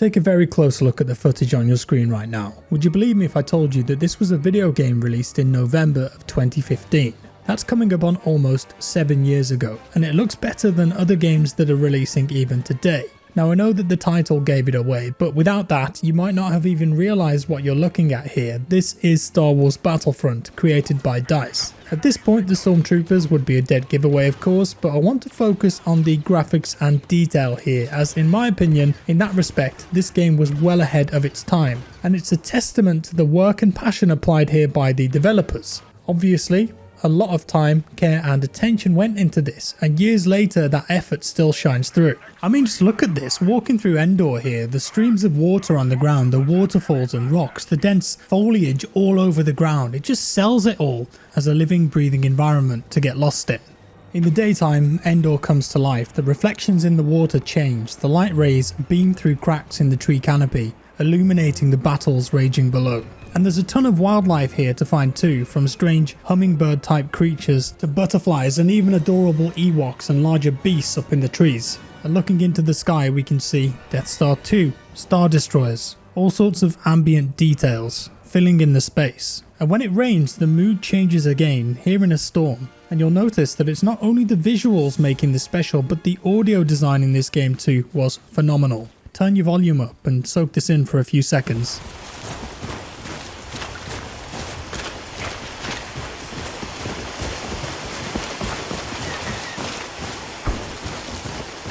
Take a very close look at the footage on your screen right now. Would you believe me if I told you that this was a video game released in November of 2015? That's coming up on almost 7 years ago, and it looks better than other games that are releasing even today. Now I know that the title gave it away, but without that you might not have even realised what you're looking at here. This is Star Wars Battlefront, created by DICE. At this point the Stormtroopers would be a dead giveaway of course, but I want to focus on the graphics and detail here, as in my opinion, in that respect, this game was well ahead of its time. And it's a testament to the work and passion applied here by the developers. Obviously, a lot of time, care and attention went into this, and years later that effort still shines through. I mean, just look at this, walking through Endor here, the streams of water on the ground, the waterfalls and rocks, the dense foliage all over the ground, it just sells it all as a living, breathing environment to get lost in. In the daytime, Endor comes to life, the reflections in the water change, the light rays beam through cracks in the tree canopy, illuminating the battles raging below. And there's a ton of wildlife here to find too, from strange hummingbird type creatures to butterflies and even adorable Ewoks and larger beasts up in the trees. And looking into the sky we can see Death Star 2, Star Destroyers, all sorts of ambient details filling in the space. And when it rains the mood changes again, here in a storm. And you'll notice that it's not only the visuals making this special, but the audio design in this game too was phenomenal. Turn your volume up and soak this in for a few seconds.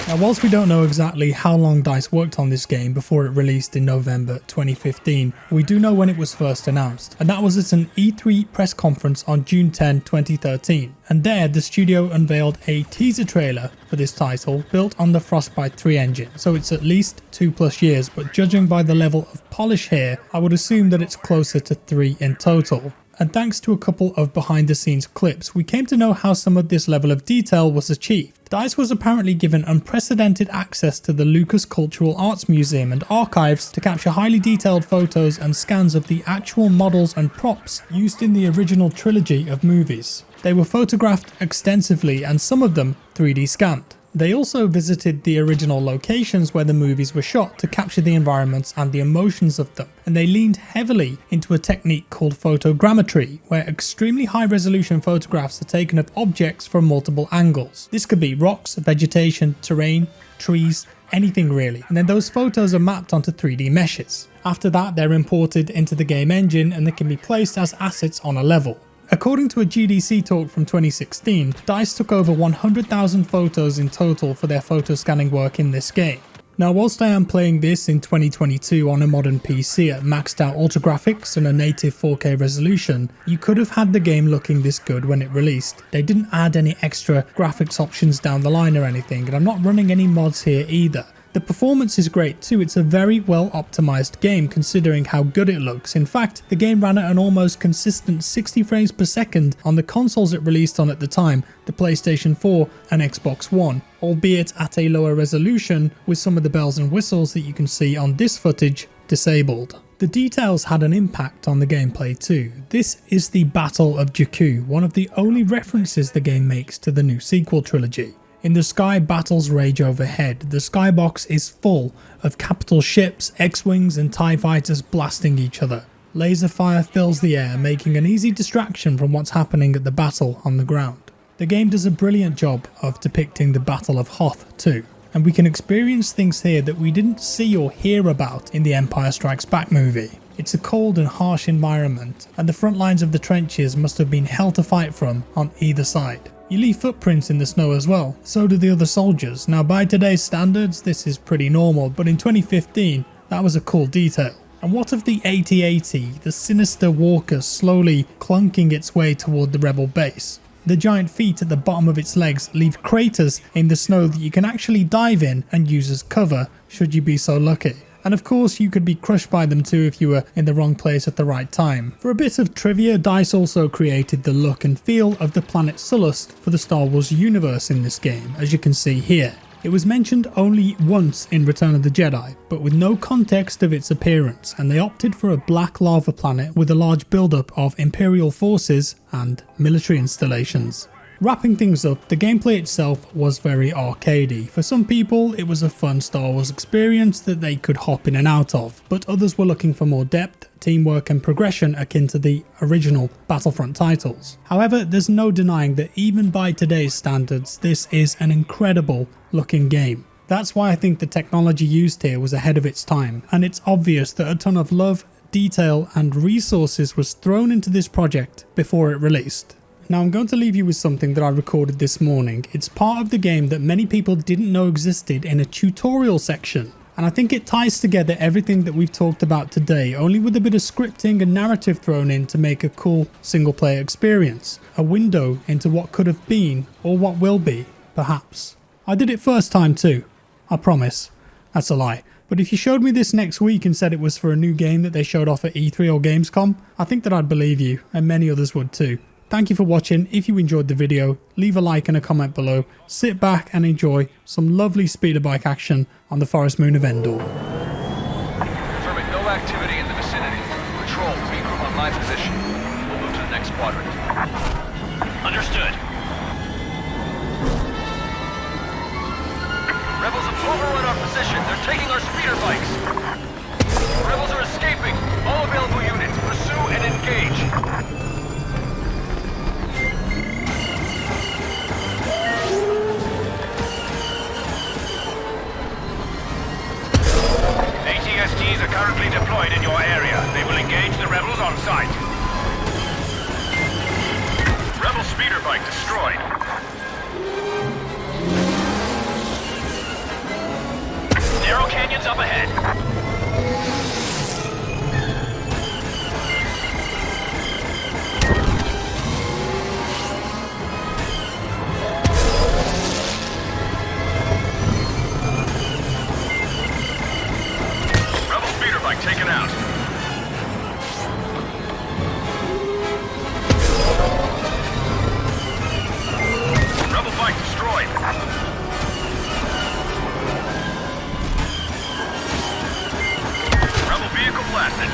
Now whilst we don't know exactly how long DICE worked on this game before it released in November 2015, we do know when it was first announced, and that was at an E3 press conference on June 10, 2013. And there the studio unveiled a teaser trailer for this title built on the Frostbite 3 engine, so it's at least 2+ years, but judging by the level of polish here, I would assume that it's closer to 3 in total. And thanks to a couple of behind the scenes clips, we came to know how some of this level of detail was achieved. DICE was apparently given unprecedented access to the Lucas Cultural Arts Museum and archives to capture highly detailed photos and scans of the actual models and props used in the original trilogy of movies. They were photographed extensively and some of them 3D scanned. They also visited the original locations where the movies were shot to capture the environments and the emotions of them, and they leaned heavily into a technique called photogrammetry, where extremely high resolution photographs are taken of objects from multiple angles. This could be rocks, vegetation, terrain, trees, anything really, and then those photos are mapped onto 3D meshes. After that they're imported into the game engine and they can be placed as assets on a level. According to a GDC talk from 2016, DICE took over 100,000 photos in total for their photo scanning work in this game. Now whilst I am playing this in 2022 on a modern PC at maxed out ultra graphics and a native 4K resolution, you could have had the game looking this good when it released. They didn't add any extra graphics options down the line or anything, and I'm not running any mods here either. The performance is great too, it's a very well optimized game considering how good it looks. In fact, the game ran at an almost consistent 60 frames per second on the consoles it released on at the time, the PlayStation 4 and Xbox One, albeit at a lower resolution with some of the bells and whistles that you can see on this footage disabled. The details had an impact on the gameplay too. This is the Battle of Jakku, one of the only references the game makes to the new sequel trilogy. In the sky, battles rage overhead. The skybox is full of capital ships, X-Wings and TIE fighters blasting each other. Laser fire fills the air, making an easy distraction from what's happening at the battle on the ground. The game does a brilliant job of depicting the Battle of Hoth too, and we can experience things here that we didn't see or hear about in the Empire Strikes Back movie. It's a cold and harsh environment, and the front lines of the trenches must have been hell to fight from on either side. You leave footprints in the snow as well, so do the other soldiers. Now by today's standards this is pretty normal, but in 2015 that was a cool detail. And what of the AT-AT, the sinister walker slowly clunking its way toward the rebel base? The giant feet at the bottom of its legs leave craters in the snow that you can actually dive in and use as cover should you be so lucky. And of course you could be crushed by them too if you were in the wrong place at the right time. For a bit of trivia, DICE also created the look and feel of the planet Sullust for the Star Wars universe in this game, as you can see here. It was mentioned only once in Return of the Jedi, but with no context of its appearance, and they opted for a black lava planet with a large buildup of Imperial forces and military installations. Wrapping things up, the gameplay itself was very arcadey. For some people, it was a fun Star Wars experience that they could hop in and out of, but others were looking for more depth, teamwork and progression akin to the original Battlefront titles. However, there's no denying that even by today's standards, this is an incredible looking game. That's why I think the technology used here was ahead of its time, and it's obvious that a ton of love, detail and resources was thrown into this project before it released. Now I'm going to leave you with something that I recorded this morning. It's part of the game that many people didn't know existed in a tutorial section. And I think it ties together everything that we've talked about today, only with a bit of scripting and narrative thrown in to make a cool single player experience. A window into what could have been, or what will be, perhaps. I did it first time too. I promise. That's a lie. But if you showed me this next week and said it was for a new game that they showed off at E3 or Gamescom, I think that I'd believe you, and many others would too. Thank you for watching. If you enjoyed the video, leave a like and a comment below. Sit back and enjoy some lovely speeder bike action on the Forest Moon of Endor. Confirming no activity in the vicinity. Patrol, regroup on my position. We'll move to the next quadrant. Understood. Rebels have overrun our position. They're taking our speeder bikes. Rebels are escaping. All available units, pursue and engage. ATSTs are currently deployed in your area. They will engage the rebels on site. Rebel speeder bike destroyed. Narrow canyons up ahead. Taken out. Rebel bike destroyed. Rebel vehicle blasted.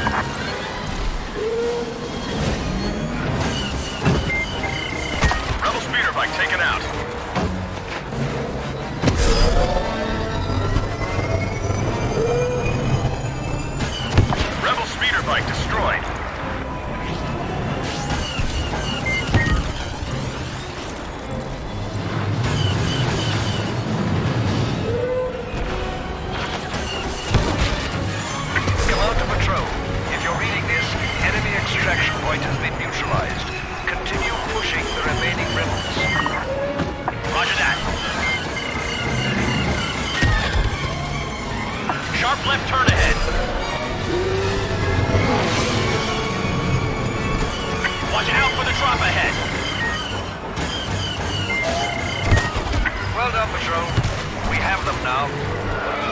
Rebel speeder bike taken out. Bike destroyed. Come out to patrol. If you're reading this, enemy extraction point has been neutralized. Continue pushing the remaining rebels. Roger that. Sharp left turn ahead. Watch out for the drop ahead. Well done, patrol. We have them now.